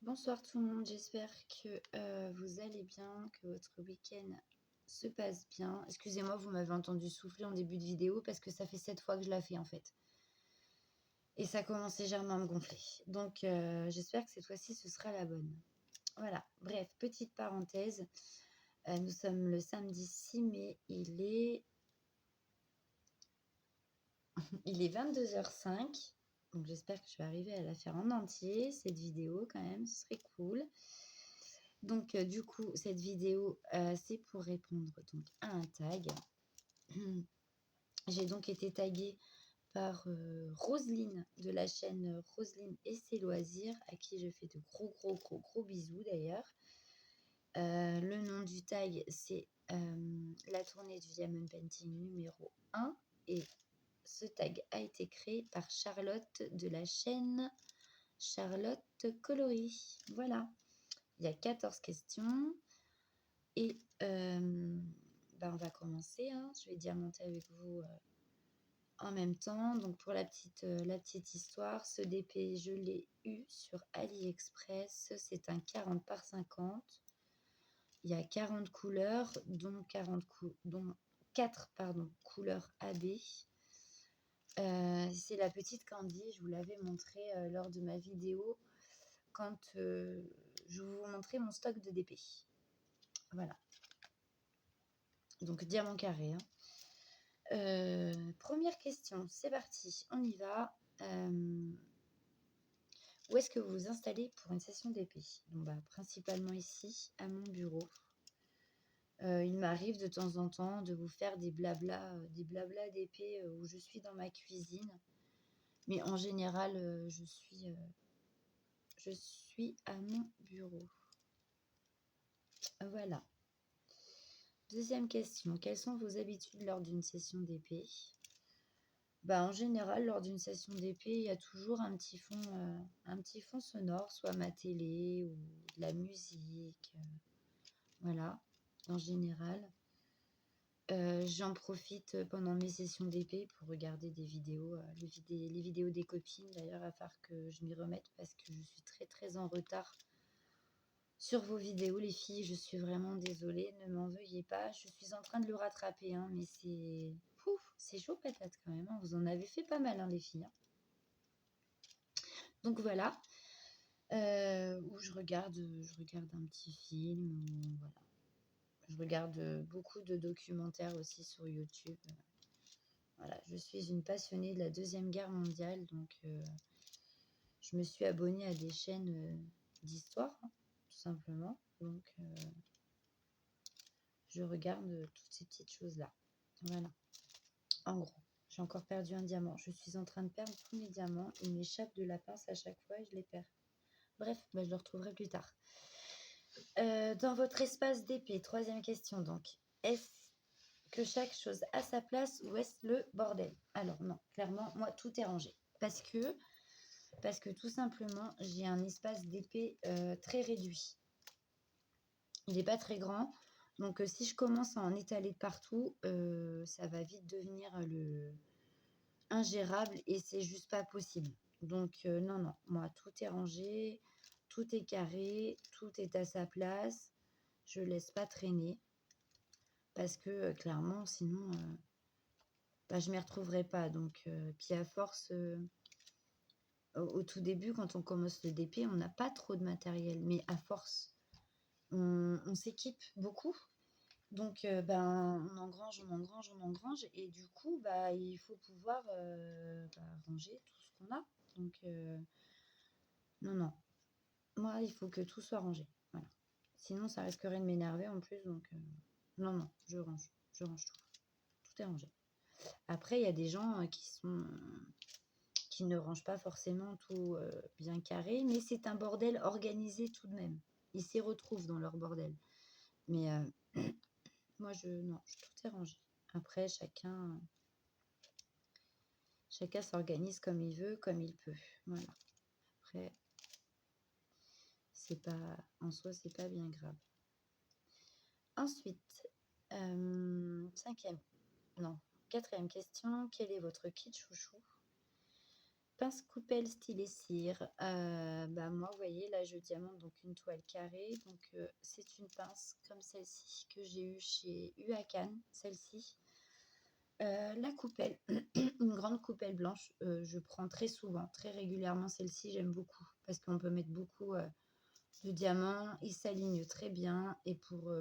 Bonsoir tout le monde, j'espère que vous allez bien, que votre week-end se passe bien. Excusez-moi, vous m'avez entendu souffler en début de vidéo parce que ça fait 7 fois que je la fais en fait. Et ça commence légèrement à me gonfler. Donc j'espère que cette fois-ci ce sera la bonne. Voilà, bref, petite parenthèse. Nous sommes le samedi 6 mai, il est 22h05. Donc j'espère que je vais arriver à la faire en entier, cette vidéo quand même, ce serait cool. Donc, du coup, cette vidéo, c'est pour répondre donc, à un tag. J'ai donc été taguée par Roselyne de la chaîne Roselyne et ses loisirs, à qui je fais de gros bisous d'ailleurs. Le nom du tag, c'est la tournée du Diamond Painting numéro 1. Et ce tag a été créé par Charlotte de la chaîne Charlotte Coloris. Voilà. Il y a 14 questions. Et on va commencer, hein. Je vais diamanter avec vous en même temps. Donc pour la petite histoire, ce DP, je l'ai eu sur AliExpress. C'est un 40 par 50. Il y a 40 couleurs, dont 4 couleurs AB. C'est la petite Candy, je vous l'avais montré lors de ma vidéo quand je vous montrais mon stock de DP. Voilà. Donc diamant carré. Première question, c'est parti, on y va. Où est-ce que vous vous installez pour une session d'épée? Principalement ici, à mon bureau. Il m'arrive de temps en temps de vous faire des blablas d'épée où je suis dans ma cuisine. Mais en général, je suis à mon bureau. Voilà. Deuxième question, quelles sont vos habitudes lors d'une session d'épée? En général, lors d'une session d'épée, il y a toujours un petit fond sonore, soit ma télé ou de la musique. Voilà, en général. J'en profite pendant mes sessions d'épée pour regarder des vidéos, les vidéos des copines. D'ailleurs, il va falloir que je m'y remette parce que je suis très en retard sur vos vidéos, les filles. Je suis vraiment désolée, ne m'en veuillez pas. Je suis en train de le rattraper, hein, mais c'est chaud patate quand même, hein. Vous en avez fait pas mal, hein, les filles, hein. Donc voilà, où je regarde un petit film, ou voilà. Je regarde beaucoup de documentaires aussi sur YouTube. Voilà, je suis une passionnée de la Deuxième Guerre mondiale, donc je me suis abonnée à des chaînes d'histoire, hein, tout simplement. Donc je regarde toutes ces petites choses-là. Voilà, en gros. J'ai encore perdu un diamant. Je suis en train de perdre tous mes diamants. Ils m'échappent de la pince à chaque fois et je les perds. Bref, je le retrouverai plus tard. Dans votre espace d'épée, troisième question donc. Est-ce que chaque chose a sa place ou est-ce le bordel? Alors non, clairement, moi, tout est rangé. Parce que tout simplement, j'ai un espace d'épée très réduit. Il n'est pas très grand. Donc si je commence à en étaler de partout, ça va vite devenir ingérable et c'est juste pas possible. Donc non, moi, tout est rangé, tout est carré, tout est à sa place. Je laisse pas traîner parce que clairement, sinon, je m'y retrouverai pas. Donc, puis à force, au tout début, quand on commence le DP, on n'a pas trop de matériel, mais à force, on s'équipe beaucoup. Donc, on engrange, et du coup, il faut pouvoir ranger tout ce qu'on a. Donc, non, moi, il faut que tout soit rangé. Voilà. Sinon, ça risquerait de m'énerver en plus. Donc, non, je range tout. Tout est rangé. Après, il y a des gens qui ne rangent pas forcément tout bien carré, mais c'est un bordel organisé tout de même. Ils s'y retrouvent dans leur bordel. Mais moi, non, tout est rangé. Après, chacun s'organise comme il veut, comme il peut. Voilà. Après, en soi, c'est pas bien grave. Ensuite, quatrième question, quel est votre kit chouchou? Pince coupelle stylet cire, bah, moi, vous voyez, là, je diamante donc une toile carrée, donc c'est une pince comme celle-ci que j'ai eue à Cannes, celle-ci. La coupelle, une grande coupelle blanche, je prends très souvent, très régulièrement celle-ci, j'aime beaucoup parce qu'on peut mettre beaucoup, de diamants, ils s'alignent très bien et pour,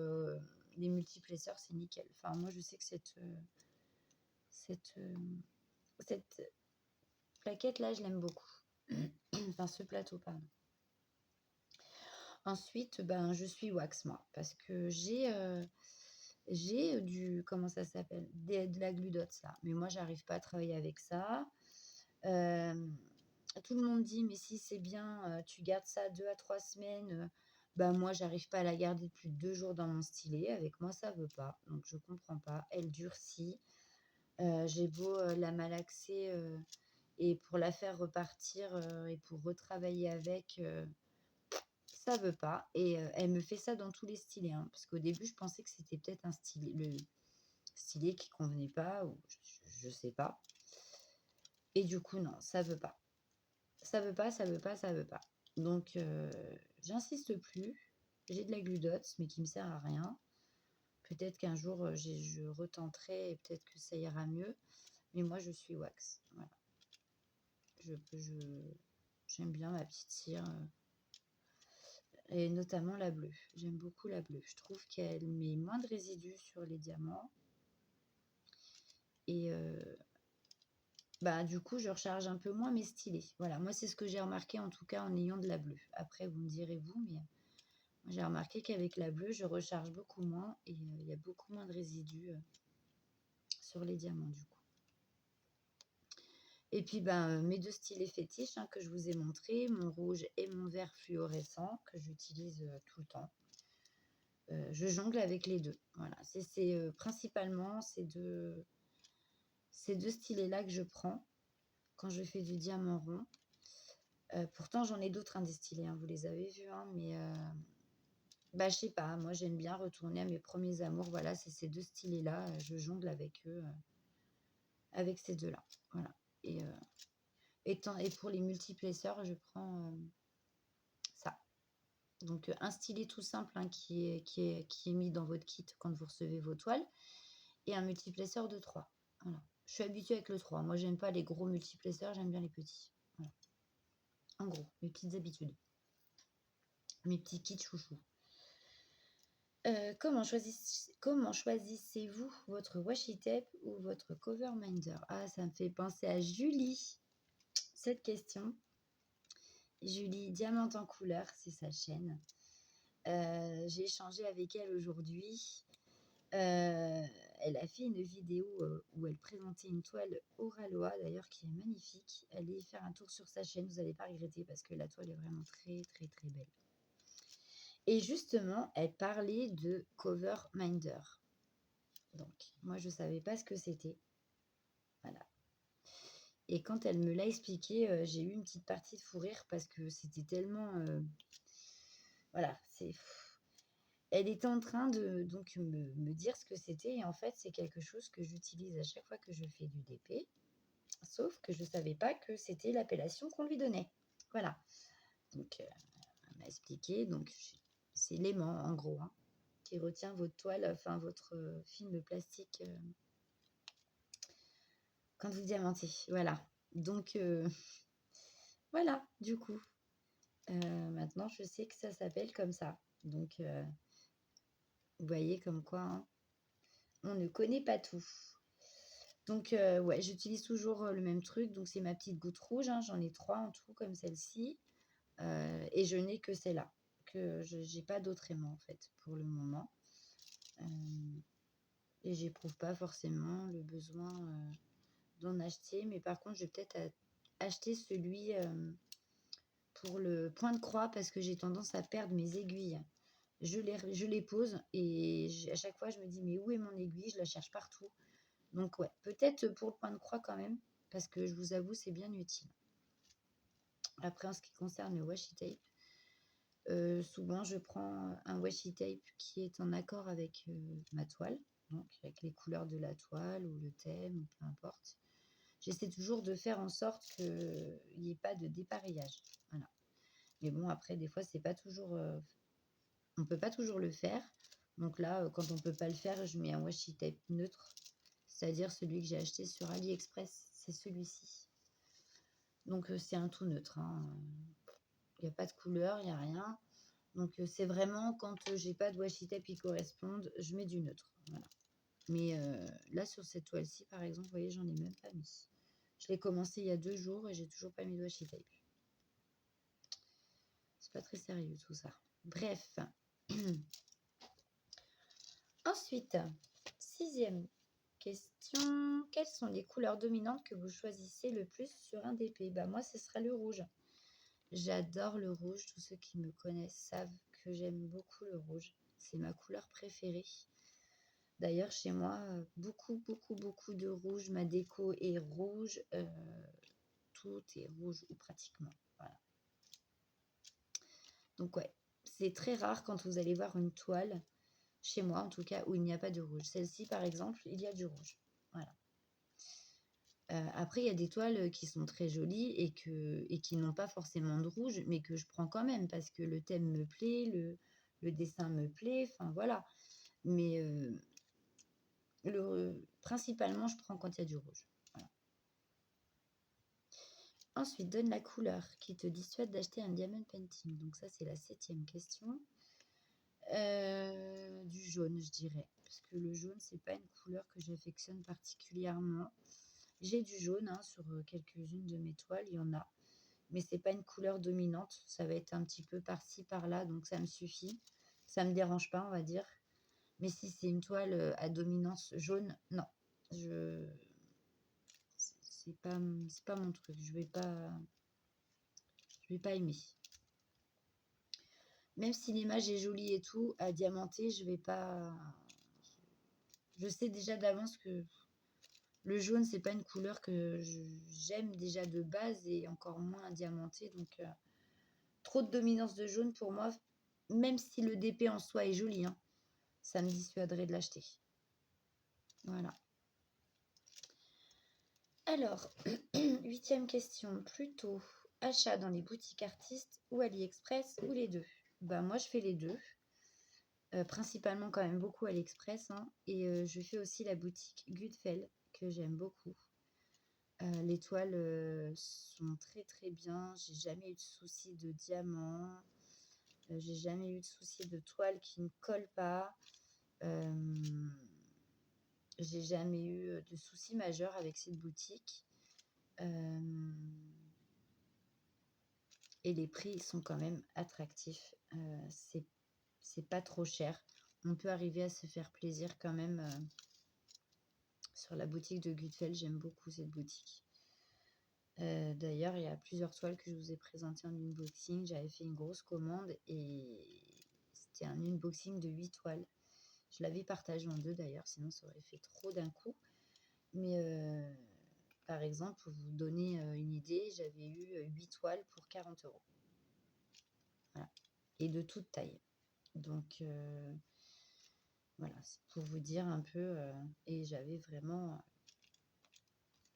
les multiplesseurs, c'est nickel. Enfin, moi, je sais que cette, cette plaquette-là, je l'aime beaucoup. Enfin, ce plateau, pardon. Ensuite, ben, je suis wax moi, parce que j'ai du comment ça s'appelle? De la Glue Dots là, mais moi j'arrive pas à travailler avec ça. Hem, Tout le monde dit: «Mais si c'est bien, tu gardes ça 2 à 3 semaines», bah, moi j'arrive pas à la garder plus de 2 jours dans mon stylet. Avec moi ça veut pas, donc je comprends pas. Elle durcit, j'ai beau, la malaxer, et pour la faire repartir, et pour retravailler avec, ça veut pas et elle me fait ça dans tous les stylés, hein, parce qu'au début, je pensais que c'était peut-être un stylet le stylet qui convenait pas ou je sais pas et du coup, non, ça veut pas. Ça veut pas, ça veut pas, ça veut pas. Donc j'insiste plus. J'ai de la Glue Dots, mais qui me sert à rien. Peut-être qu'un jour, je retenterai et peut-être que ça ira mieux, mais moi, je suis wax, voilà. Je j'aime bien ma petite cire, et notamment la bleue. J'aime beaucoup la bleue. Je trouve qu'elle met moins de résidus sur les diamants et bah, du coup, je recharge un peu moins mes stylés. Voilà, moi, c'est ce que j'ai remarqué en tout cas en ayant de la bleue. Après, vous me direz vous, mais moi, j'ai remarqué qu'avec la bleue, je recharge beaucoup moins et il y a beaucoup moins de résidus, sur les diamants du coup. Et puis, ben, mes 2 stylés fétiches, hein, que je vous ai montrés, mon rouge et mon vert fluorescent que j'utilise, tout le temps. Je jongle avec les 2. Voilà, principalement ces 2 stylés-là que je prends quand je fais du diamant rond. Pourtant j'en ai d'autres, hein, des stylés, hein, vous les avez vus, hein, mais bah, je sais pas, moi j'aime bien retourner à mes premiers amours. Voilà, c'est ces 2 stylés-là, je jongle avec eux, avec ces 2-là. Voilà et et pour les multiplesseurs, je prends, ça. Donc un stylet tout simple, hein, qui est mis dans votre kit quand vous recevez vos toiles et un multiplesseur de 3. Voilà. Je suis habituée avec le 3. Moi, j'aime pas les gros multiplesseurs, j'aime bien les petits. Voilà. En gros, mes petites habitudes, mes petits kits chouchous. Comment choisissez-vous votre washi tape ou votre cover minder? Ah, ça me fait penser à Julie, cette question. Julie Diamante en couleur, c'est sa chaîne. J'ai échangé avec elle aujourd'hui. Elle a fait une vidéo, où elle présentait une toile Oralois d'ailleurs qui est magnifique. Allez faire un tour sur sa chaîne, vous allez pas regretter parce que la toile est vraiment très, très, très belle. Et justement, elle parlait de cover minder. Donc moi je savais pas ce que c'était. Voilà. Et quand elle me l'a expliqué, j'ai eu une petite partie de fou rire parce que c'était tellement, voilà, elle était en train de donc me dire ce que c'était et en fait, c'est quelque chose que j'utilise à chaque fois que je fais du DP, sauf que je savais pas que c'était l'appellation qu'on lui donnait. Voilà. Donc elle m'a expliqué, donc c'est l'aimant en gros, hein, qui retient votre toile, enfin votre, film plastique, quand vous diamantez. Voilà. Donc voilà, du coup, maintenant je sais que ça s'appelle comme ça. Donc vous voyez comme quoi, hein, on ne connaît pas tout. Donc ouais, j'utilise toujours, le même truc, donc c'est ma petite goutte rouge, hein, j'en ai 3 en tout comme celle-ci, et je n'ai que celle-là, que je j'ai pas d'autres aimants en fait, pour le moment, hem et j'éprouve pas forcément le besoin, d'en acheter, mais par contre, je vais peut-être acheter celui, pour le point de croix parce que j'ai tendance à perdre mes aiguilles. Je les pose et à chaque fois, je me dis: «Mais où est mon aiguille?» Je la cherche partout. Donc ouais, peut-être pour le point de croix quand même, parce que je vous avoue, c'est bien utile. Après, en ce qui concerne le washi tape, souvent je prends un washi tape qui est en accord avec, ma toile, donc avec les couleurs de la toile ou le thème ou peu importe. j'essaie toujours de faire en sorte qu'il n'y ait pas de dépareillage. Voilà. Mais bon, après, des fois, c'est pas toujours, on peut pas toujours le faire. Donc là, quand on peut pas le faire, je mets un washi tape neutre, c'est-à-dire celui que j'ai acheté sur AliExpress, c'est celui-ci. Donc c'est un tout neutre, hein. Il n'y a pas de couleur, il n'y a rien. Donc c'est vraiment quand j'ai pas de washi tape qui correspondent, je mets du neutre. Voilà. Mais là, sur cette toile-ci, par exemple, vous voyez, j'en ai même pas mis. Je l'ai commencé il y a 2 jours et j'ai toujours pas mis de washi tape. C'est pas très sérieux tout ça. Bref. Ensuite, 6e question. Quelles sont les couleurs dominantes que vous choisissez le plus sur un DP? Bah, moi, ce sera le rouge. J'adore le rouge. Tous ceux qui me connaissent savent que j'aime beaucoup le rouge. C'est ma couleur préférée. D'ailleurs, chez moi, beaucoup, beaucoup, beaucoup de rouge. Ma déco est rouge. Tout est rouge ou pratiquement. Voilà. Donc, ouais, c'est très rare quand vous allez voir une toile, chez moi en tout cas, où il n'y a pas de rouge. Celle-ci, par exemple, il y a du rouge. Voilà. Après, il y a des toiles qui sont très jolies et qui n'ont pas forcément de rouge, mais que je prends quand même parce que le thème me plaît, le dessin me plaît, enfin voilà. Mais principalement, je prends quand il y a du rouge. Voilà. Ensuite, donne la couleur qui te dissuade d'acheter un diamond painting. Donc ça, c'est la 7e question. Du jaune, je dirais. Parce que le jaune, c'est pas une couleur que j'affectionne particulièrement. J'ai du jaune sur quelques-unes de mes toiles, il y en a. Mais c'est pas une couleur dominante. Ça va être un petit peu par-ci, par-là, donc ça me suffit. Ça me dérange pas, on va dire. Mais si c'est une toile à dominance jaune, non. C'est pas mon truc. Je vais pas aimer. Même si l'image est jolie et tout, à diamanter, je vais pas. Je sais déjà d'avance que le jaune, c'est pas une couleur que j'aime déjà de base et encore moins à diamanter. Donc, trop de dominance de jaune pour moi, même si le DP en soi est joli, hein, ça me dissuaderait de l'acheter. Voilà. Alors, 8e question, plutôt achat dans les boutiques artistes ou AliExpress ou les deux? Bah, moi, je fais les deux. Principalement quand même beaucoup AliExpress, hein, et je fais aussi la boutique Goodfell que j'aime beaucoup. Les toiles sont très très bien. J'ai jamais eu de soucis de diamants. J'ai jamais eu de soucis de toile qui ne colle pas. J'ai jamais eu de soucis majeurs avec cette boutique. Et les prix sont quand même attractifs. C'est pas trop cher. On peut arriver à se faire plaisir quand même sur la boutique de Goodfell. J'aime beaucoup cette boutique. D'ailleurs, il y a plusieurs toiles que je vous ai présentées en unboxing. J'avais fait une grosse commande et c'était un unboxing de 8 toiles. Je l'avais partagé en 2 d'ailleurs, sinon ça aurait fait trop d'un coup. Mais par exemple, pour vous donner une idée, j'avais eu 8 toiles pour 40 €. Voilà. Et de toute taille. Donc voilà, c'est pour vous dire un peu. Et j'avais vraiment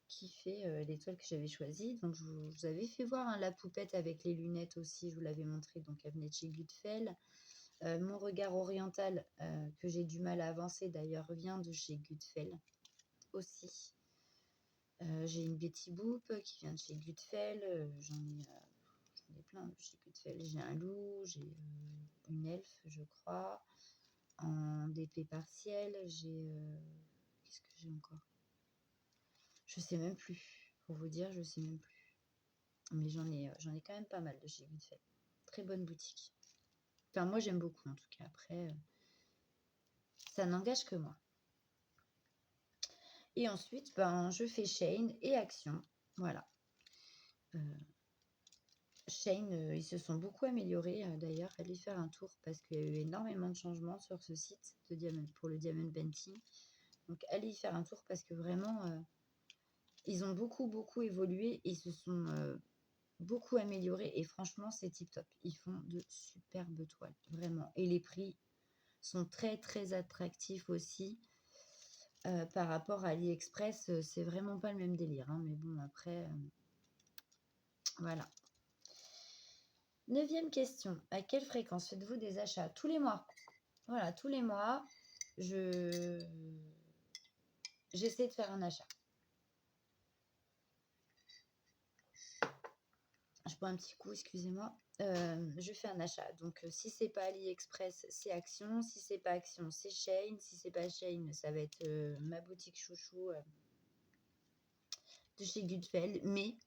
kiffé les toiles que j'avais choisies. Donc je vous avais fait voir la poupette avec les lunettes aussi, je vous l'avais montré. Donc elle venait de chez Goodfell. Mon regard oriental, que j'ai du mal à avancer d'ailleurs, vient de chez Goodfell aussi. J'ai une Betty Boop qui vient de chez Goodfell. J'en ai plein de chez Goodfell. J'ai un loup, j'ai une elfe, je crois, en DP partiel. Qu'est-ce que j'ai encore? Je sais même plus. Pour vous dire, je sais même plus. Mais j'en ai quand même pas mal de chez Goodfell. Très bonne boutique. Enfin, moi, j'aime beaucoup, en tout cas. Après, ça n'engage que moi. Et ensuite, je fais Shein et Action. Voilà. Shein, ils se sont beaucoup améliorés. D'ailleurs, allez faire un tour parce qu'il y a eu énormément de changements sur ce site pour le Diamond Painting. Donc, allez y faire un tour parce que vraiment, ils ont beaucoup, beaucoup évolué et se sont beaucoup améliorés. Et franchement, c'est tip top. Ils font de superbes toiles, vraiment. Et les prix sont très, très attractifs aussi. Par rapport à AliExpress, c'est vraiment pas le même délire, hein, mais bon après, voilà. 9e question, à quelle fréquence faites-vous des achats? Tous les mois. Voilà, tous les mois, je j'essaie de faire un achat. Je bois un petit coup, excusez-moi. Je fais un achat. Donc, si c'est pas AliExpress, c'est Action. Si c'est pas Action, c'est Shein. Si c'est pas Shein, ça va être ma boutique chouchou de chez Goodfell. Mais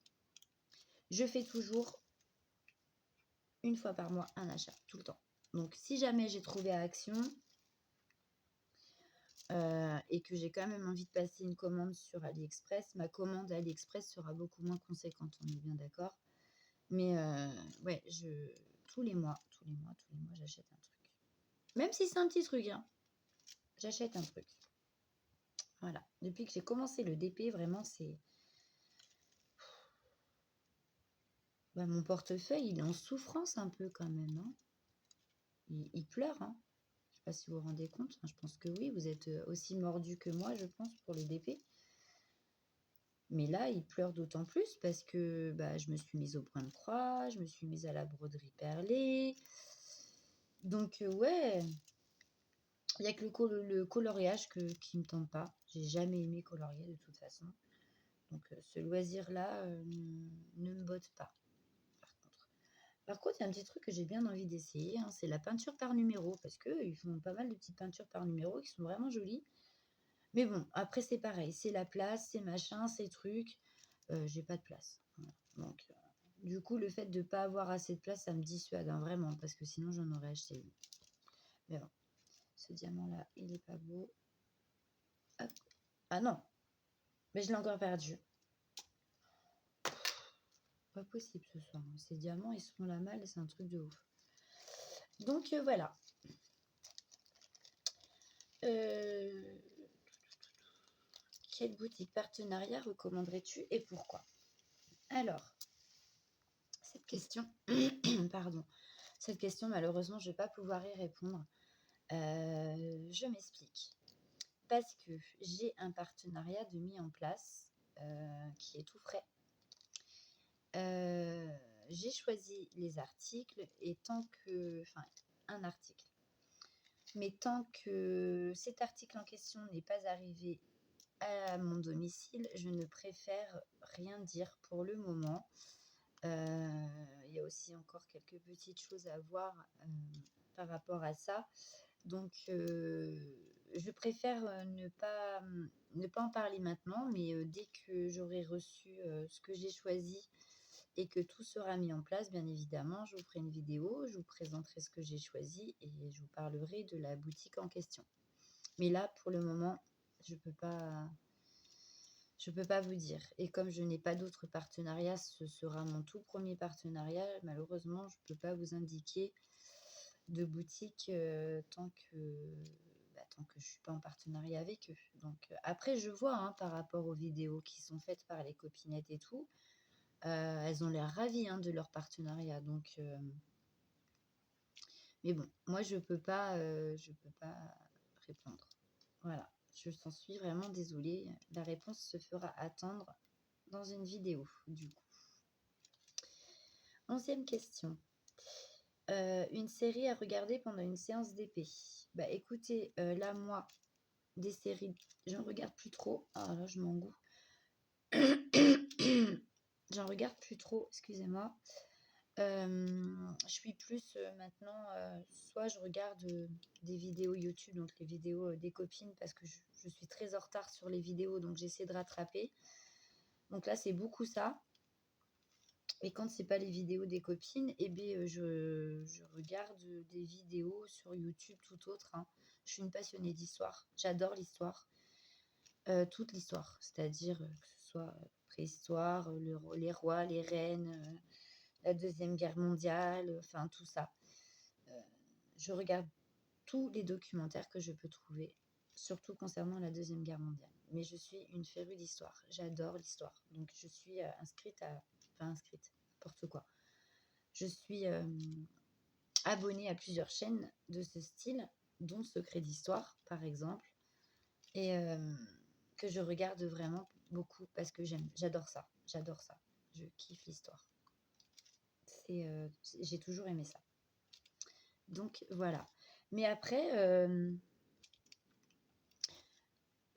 je fais toujours une fois par mois un achat, tout le temps. Donc, si jamais j'ai trouvé à Action et que j'ai quand même envie de passer une commande sur AliExpress, ma commande AliExpress sera beaucoup moins conséquente, on est bien d'accord. Mais ouais, tous les mois, j'achète un truc. Même si c'est un petit truc, hein, j'achète un truc. Voilà. Depuis que j'ai commencé le DP, vraiment, c'est... Bah, mon portefeuille, il est en souffrance un peu quand même, hein. Il pleure, hein. Je sais pas si vous vous rendez compte. Enfin, je pense que oui, vous êtes aussi mordu que moi, je pense, pour le DP. Mais là, il pleure d'autant plus parce que bah, je me suis mise au point de croix, je me suis mise à la broderie perlée. Donc, ouais, il n'y a que le coloriage qui ne me tente pas. J'ai jamais aimé colorier de toute façon. Donc, ce loisir-là ne me botte pas, par contre. Par contre, il y a un petit truc que j'ai bien envie d'essayer, hein, c'est la peinture par numéro, parce qu'ils font pas mal de petites peintures par numéro qui sont vraiment jolies. Mais bon, après, c'est pareil, c'est la place, c'est machin, c'est truc. J'ai pas de place. Voilà. Donc, du coup, le fait de ne pas avoir assez de place, ça me dissuade, hein, vraiment, parce que sinon, j'en aurais acheté une. Mais bon, ce diamant-là, il est pas beau. Hop. Ah non, mais je l'ai encore perdu. Pas possible ce soir, hein. Ces diamants, ils se font la malle, c'est un truc de ouf. Donc, voilà. Quelle boutique partenariat recommanderais-tu et pourquoi? Alors, cette question, pardon, cette question, malheureusement, je ne vais pas pouvoir y répondre. Je m'explique. Parce que j'ai un partenariat de mis en place qui est tout frais. J'ai choisi les articles et tant que... Enfin, un article. Mais tant que cet article en question n'est pas arrivé à mon domicile, je ne préfère rien dire pour le moment. Il y a aussi encore quelques petites choses à voir par rapport à ça. Donc, je préfère ne pas en parler maintenant, mais dès que j'aurai reçu ce que j'ai choisi et que tout sera mis en place, bien évidemment, je vous ferai une vidéo, je vous présenterai ce que j'ai choisi et je vous parlerai de la boutique en question. Mais là, pour le moment, je peux pas vous dire. Et comme je n'ai pas d'autres partenariats, ce sera mon tout premier partenariat. Malheureusement, je ne peux pas vous indiquer de boutique tant que je ne suis pas en partenariat avec eux. Donc après, je vois hein, par rapport aux vidéos qui sont faites par les copinettes et tout, elles ont l'air ravies hein, de leur partenariat. Donc, mais bon, moi je peux pas répondre. Voilà, je s'en suis vraiment désolée. La réponse se fera attendre dans une vidéo, du coup. 11e question. Une série à regarder pendant une séance d'épée. Bah écoutez, là moi, des séries, j'en regarde plus trop. Ah là, je m'engoue. J'en regarde plus trop, excusez-moi. Je suis plus maintenant, soit je regarde des vidéos YouTube, donc les vidéos des copines, parce que je suis très en retard sur les vidéos, donc j'essaie de rattraper. Donc là, c'est beaucoup ça. Et quand c'est pas les vidéos des copines, eh bien, je regarde des vidéos sur YouTube tout autre, hein. Je suis une passionnée d'histoire. J'adore l'histoire. Toute l'histoire. C'est-à-dire que ce soit préhistoire, les rois, les reines, la Deuxième Guerre mondiale, enfin tout ça. Je regarde tous les documentaires que je peux trouver, surtout concernant la Deuxième Guerre mondiale. Mais je suis une férue d'histoire. J'adore l'histoire. Donc je suis inscrite à... Enfin inscrite, n'importe quoi. Je suis abonnée à plusieurs chaînes de ce style, dont Secret d'Histoire, par exemple. et que je regarde vraiment beaucoup parce que j'adore ça. Je kiffe l'histoire. J'ai toujours aimé ça. Donc voilà. Mais après,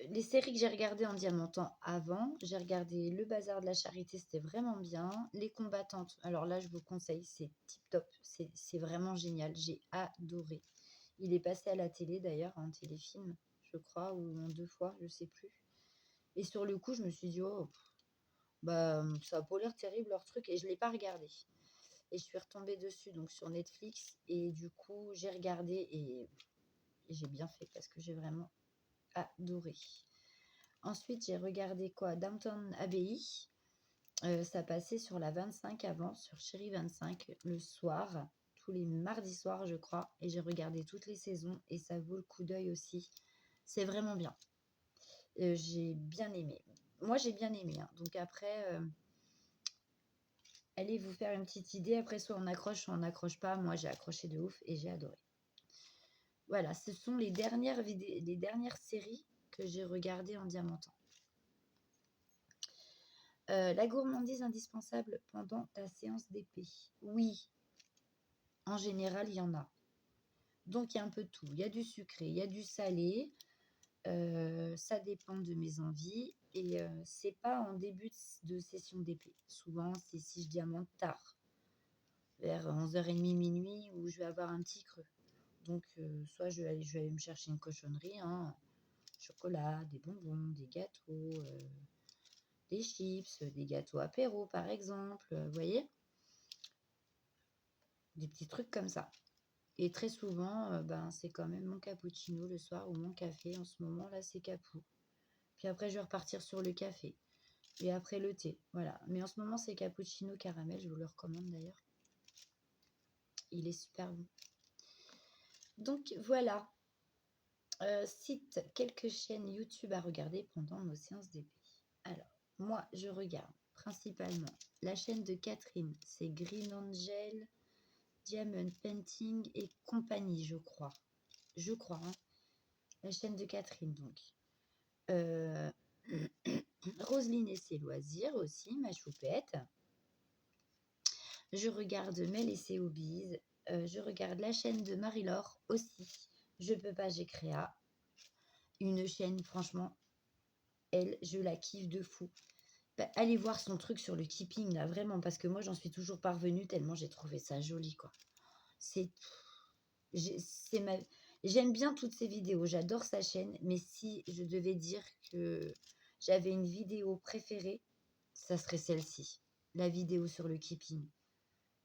les séries que j'ai regardées en diamantant avant, j'ai regardé Le Bazar de la Charité, c'était vraiment bien. Les Combattantes, alors là, je vous conseille, c'est tip top, c'est vraiment génial, j'ai adoré. Il est passé à la télé d'ailleurs, en téléfilm, je crois, ou en 2 fois, je sais plus. Et sur le coup, je me suis dit: «Oh, bah, ça a pas l'air terrible leur truc» et je l'ai pas regardé. Et je suis retombée dessus donc sur Netflix et du coup, j'ai regardé et j'ai bien fait parce que j'ai vraiment adoré. Ensuite, j'ai regardé quoi? Downton Abbey. Ça passait sur la 25 avant, sur Chérie 25, le soir, tous les mardis soirs, je crois. Et j'ai regardé toutes les saisons et ça vaut le coup d'œil aussi. C'est vraiment bien. J'ai bien aimé. Moi, j'ai bien aimé, hein. Donc après, allez vous faire une petite idée. Après, soit on n'accroche pas. Moi, j'ai accroché de ouf et j'ai adoré. Voilà, ce sont les dernières séries que j'ai regardées en diamantant. La gourmandise indispensable pendant ta séance d'épée. Oui, en général, il y en a. Donc, il y a un peu de tout. Il y a du sucré, il y a du salé. Ça dépend de mes envies. Et c'est pas en début de session d'épée. Souvent, c'est si je diamante tard, vers 11h30, minuit, où je vais avoir un petit creux. Donc, soit je vais aller me chercher une cochonnerie, hein, chocolat, des bonbons, des gâteaux, des chips, des gâteaux apéro par exemple, vous voyez? Des petits trucs comme ça. Et très souvent, ben, c'est quand même mon cappuccino le soir ou mon café. En ce moment là, c'est capou. Puis après, je vais repartir sur le café et après le thé, voilà. Mais en ce moment, c'est cappuccino caramel, je vous le recommande d'ailleurs. Il est super bon. Donc voilà, cite quelques chaînes YouTube à regarder pendant nos séances d'épée. Alors, moi, je regarde principalement la chaîne de Catherine, c'est Green Angel, Diamond Painting et compagnie, je crois. Je crois, hein. La chaîne de Catherine, donc. Euh, Roselyne et ses loisirs aussi, ma choupette. Je regarde Mel et ses hobbies. Je regarde la chaîne de Marie-Laure aussi. Je peux pas, j'ai créa. Une chaîne, franchement, elle, je la kiffe de fou. Bah, allez voir son truc sur le keeping, là, vraiment, parce que moi, j'en suis toujours parvenue tellement j'ai trouvé ça joli, quoi. C'est c'est ma... J'aime bien toutes ses vidéos, j'adore sa chaîne, mais si je devais dire que j'avais une vidéo préférée, ça serait celle-ci, la vidéo sur le keeping.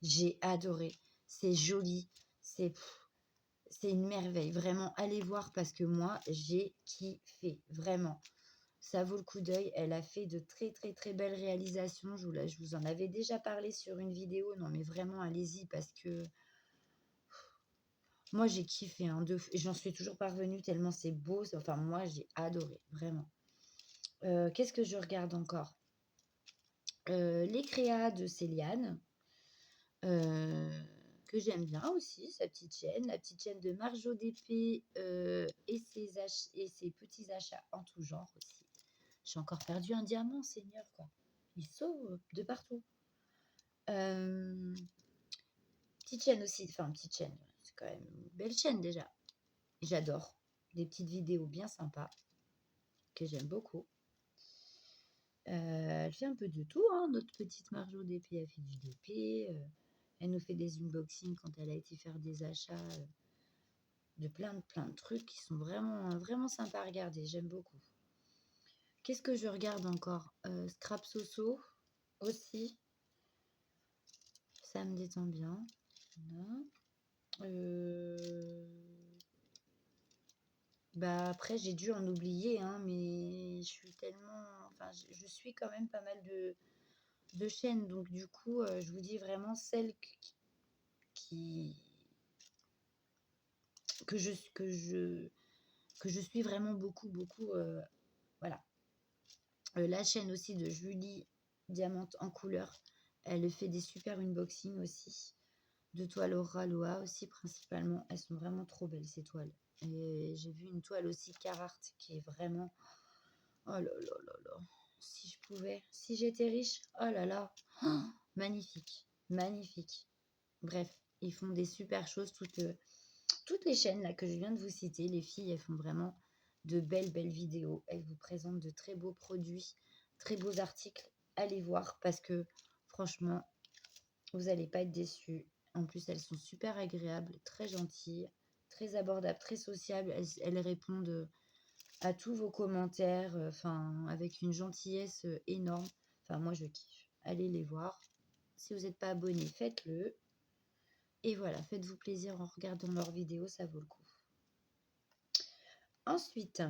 J'ai adoré, c'est joli, c'est c'est une merveille, vraiment, allez voir parce que moi, j'ai kiffé, vraiment. Ça vaut le coup d'œil, elle a fait de très très très belles réalisations, je vous en avais déjà parlé sur une vidéo, non mais vraiment, allez-y parce que moi, j'ai kiffé, hein, j'en suis toujours parvenue tellement c'est beau. Enfin, moi, j'ai adoré, vraiment. Qu'est-ce que je regarde encore? Les créas de Céliane, euh, que j'aime bien aussi, sa petite chaîne. La petite chaîne de Marjo d'épée et ses petits achats en tout genre aussi. J'ai encore perdu un diamant, Seigneur, quoi. Il sauve de partout. Petite chaîne aussi, enfin, petite chaîne, c'est quand même une belle chaîne déjà. J'adore. Des petites vidéos bien sympas que j'aime beaucoup. Elle fait un peu de tout, hein, notre petite Marjo d'épée, elle fait du DP. Elle nous fait des unboxings quand elle a été faire des achats de plein de trucs qui sont vraiment, vraiment sympas à regarder. J'aime beaucoup. Qu'est-ce que je regarde encore? Scrap Soso aussi. Ça me détend bien. Voilà. Bah après, j'ai dû en oublier, hein, mais je suis tellement. Enfin, je suis quand même pas mal de chaînes. Donc, du coup, je vous dis vraiment celle qui, que, je, que, je, que je suis vraiment beaucoup, beaucoup. Voilà. La chaîne aussi de Julie Diamante en couleur. Elle fait des super unboxings aussi. De toiles Aura Loa aussi, principalement. Elles sont vraiment trop belles, ces toiles. Et j'ai vu une toile aussi Carhartt qui est vraiment... Oh là là là là. Si je pouvais, si j'étais riche, oh là là. Oh, magnifique, magnifique. Bref, ils font des super choses. Toutes les chaînes là que je viens de vous citer, les filles, elles font vraiment de belles vidéos. Elles vous présentent de très beaux produits, très beaux articles. Allez voir parce que franchement, vous n'allez pas être déçus. En plus, elles sont super agréables, très gentilles, très abordables, très sociables. Elles répondent à tous vos commentaires, enfin, avec une gentillesse énorme. Enfin, moi, je kiffe. Allez les voir. Si vous n'êtes pas abonné, faites-le. Et voilà, faites-vous plaisir en regardant leurs vidéos, ça vaut le coup. Ensuite,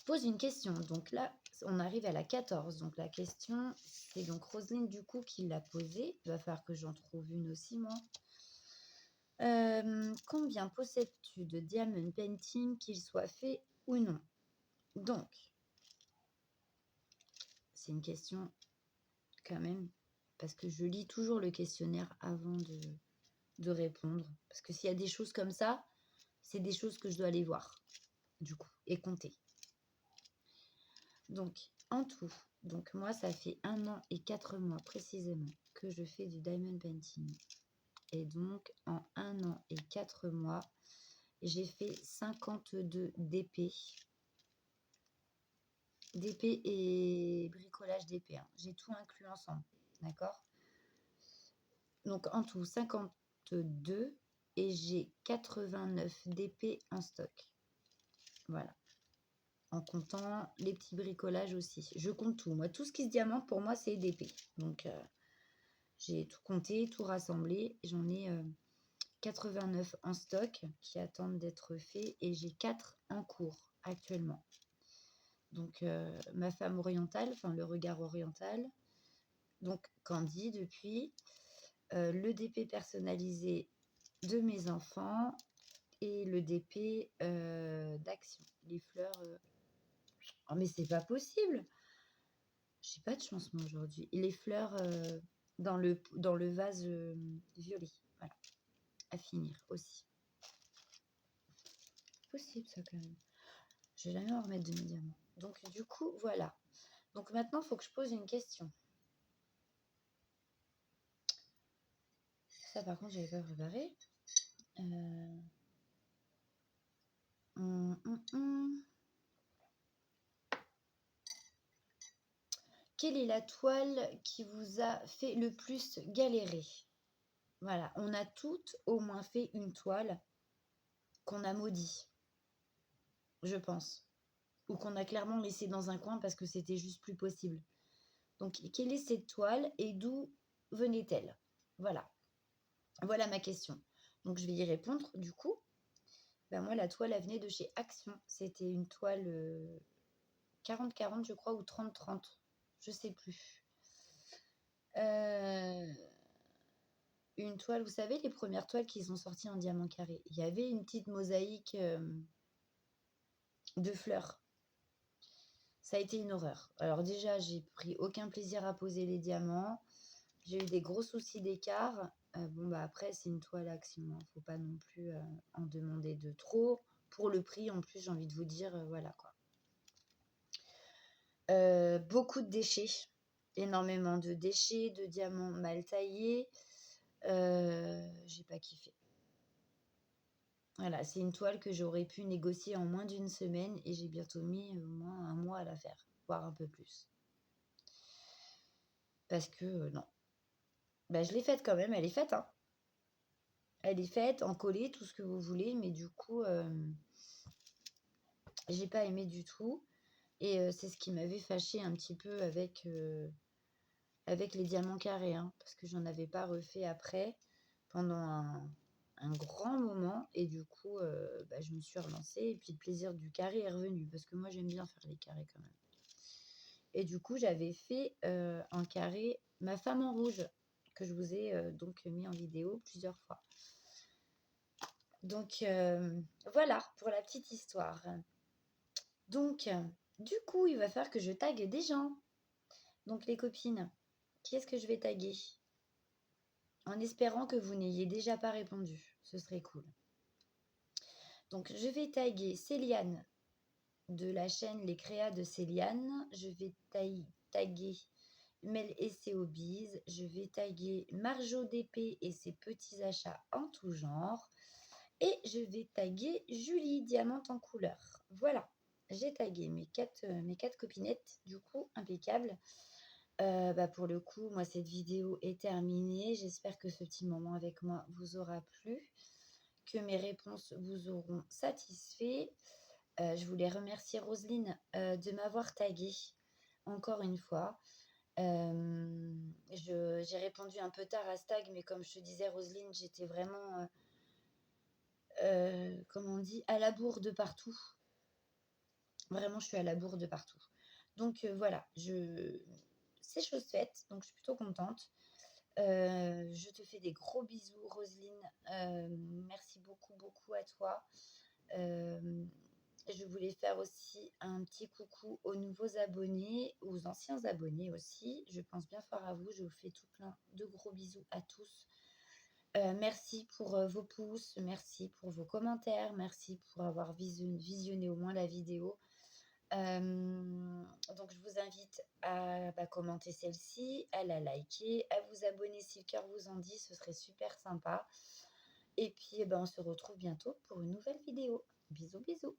pose une question. Donc là, on arrive à la 14. Donc la question, c'est donc Roselyne du coup qui l'a posée. Il va falloir que j'en trouve une aussi, moi. Combien possèdes-tu de diamond painting, qu'ils soient faits ou non? Donc, c'est une question quand même, parce que je lis toujours le questionnaire avant de répondre. Parce que s'il y a des choses comme ça, c'est des choses que je dois aller voir, du coup, et compter. Donc, en tout, donc moi, ça fait 1 an et 4 mois précisément que je fais du diamond painting. Et donc, en 1 an et 4 mois, j'ai fait 52 DP. DP et bricolage DP. Hein. J'ai tout inclus ensemble. D'accord? Donc, en tout, 52 et j'ai 89 DP en stock. Voilà. En comptant les petits bricolages aussi. Je compte tout. Moi, tout ce qui se diamante, pour moi, c'est DP. Donc, j'ai tout compté, tout rassemblé. J'en ai 89 en stock qui attendent d'être faits et j'ai 4 en cours actuellement. Donc, ma femme orientale, enfin le regard oriental. Donc, Candy depuis. Le DP personnalisé de mes enfants et le DP d'action. Les fleurs. Oh, mais c'est pas possible! J'ai pas de chance, moi, aujourd'hui. Et les fleurs dans le vase violet. Voilà. À finir aussi. Possible, ça, quand même. Je vais jamais en remettre de mes diamants. Donc, du coup, voilà. Donc, maintenant, il faut que je pose une question. Ça, par contre, je n'avais pas préparé. Quelle est la toile qui vous a fait le plus galérer? Voilà, on a toutes au moins fait une toile qu'on a maudit, je pense. Ou qu'on a clairement laissé dans un coin parce que c'était juste plus possible. Donc, quelle est cette toile et d'où venait-elle? Voilà. Voilà ma question. Donc, je vais y répondre du coup. Ben, moi, la toile, elle venait de chez Action. C'était une toile 40-40, je crois, ou 30-30. Je sais plus. Une toile, vous savez, les premières toiles qu'ils ont sorties en diamant carré. Il y avait une petite mosaïque de fleurs. Ça a été une horreur. Alors déjà, j'ai pris aucun plaisir à poser les diamants. J'ai eu des gros soucis d'écart. Bon, bah après, c'est une toile Action. Hein. Faut pas non plus en demander de trop. Pour le prix, en plus, j'ai envie de vous dire, voilà quoi. Beaucoup de déchets. Énormément de déchets, de diamants mal taillés. J'ai pas kiffé. Voilà, c'est une toile que j'aurais pu négocier en moins d'1 semaine et j'ai bientôt mis au moins 1 mois à la faire, voire un peu plus. Parce que non. Bah, je l'ai faite quand même, elle est faite, hein. Elle est faite, encollée, tout ce que vous voulez, mais du coup, j'ai pas aimé du tout. Et c'est ce qui m'avait fâché un petit peu avec les diamants carrés, hein, parce que j'en avais pas refait après pendant un grand moment. Et du coup, bah, je me suis relancée et puis le plaisir du carré est revenu parce que moi, j'aime bien faire les carrés quand même. Et du coup, j'avais fait en carré ma femme en rouge que je vous ai donc mis en vidéo plusieurs fois. Donc, voilà pour la petite histoire. Donc, du coup, il va falloir que je tague des gens. Donc, les copines, qui est-ce que je vais taguer? En espérant que vous n'ayez déjà pas répondu. Ce serait cool. Donc je vais taguer Céliane de la chaîne Les Créas de Céliane. Je vais taguer Mel et ses hobbies. Je vais taguer Marjo DP et ses petits achats en tout genre. Et je vais taguer Julie, diamante en couleur. Voilà, j'ai tagué mes quatre copinettes, du coup, impeccable. Pour le coup, moi, cette vidéo est terminée. J'espère que ce petit moment avec moi vous aura plu, que mes réponses vous auront satisfait. Je voulais remercier Roselyne de m'avoir taguée encore une fois. J'ai répondu un peu tard à ce tag, mais comme je te disais, Roselyne, j'étais vraiment, comment on dit, à la bourre de partout. Vraiment, je suis à la bourre de partout. Donc voilà, c'est chose faite, donc je suis plutôt contente. Je te fais des gros bisous, Roselyne. Merci beaucoup, beaucoup à toi. Je voulais faire aussi un petit coucou aux nouveaux abonnés, aux anciens abonnés aussi. Je pense bien fort à vous. Je vous fais tout plein de gros bisous à tous. Merci pour vos pouces, merci pour vos commentaires, merci pour avoir visionné au moins la vidéo. Donc je vous invite à commenter celle-ci, à la liker, à vous abonner si le cœur vous en dit, ce serait super sympa. Et puis on se retrouve bientôt pour une nouvelle vidéo. Bisous bisous.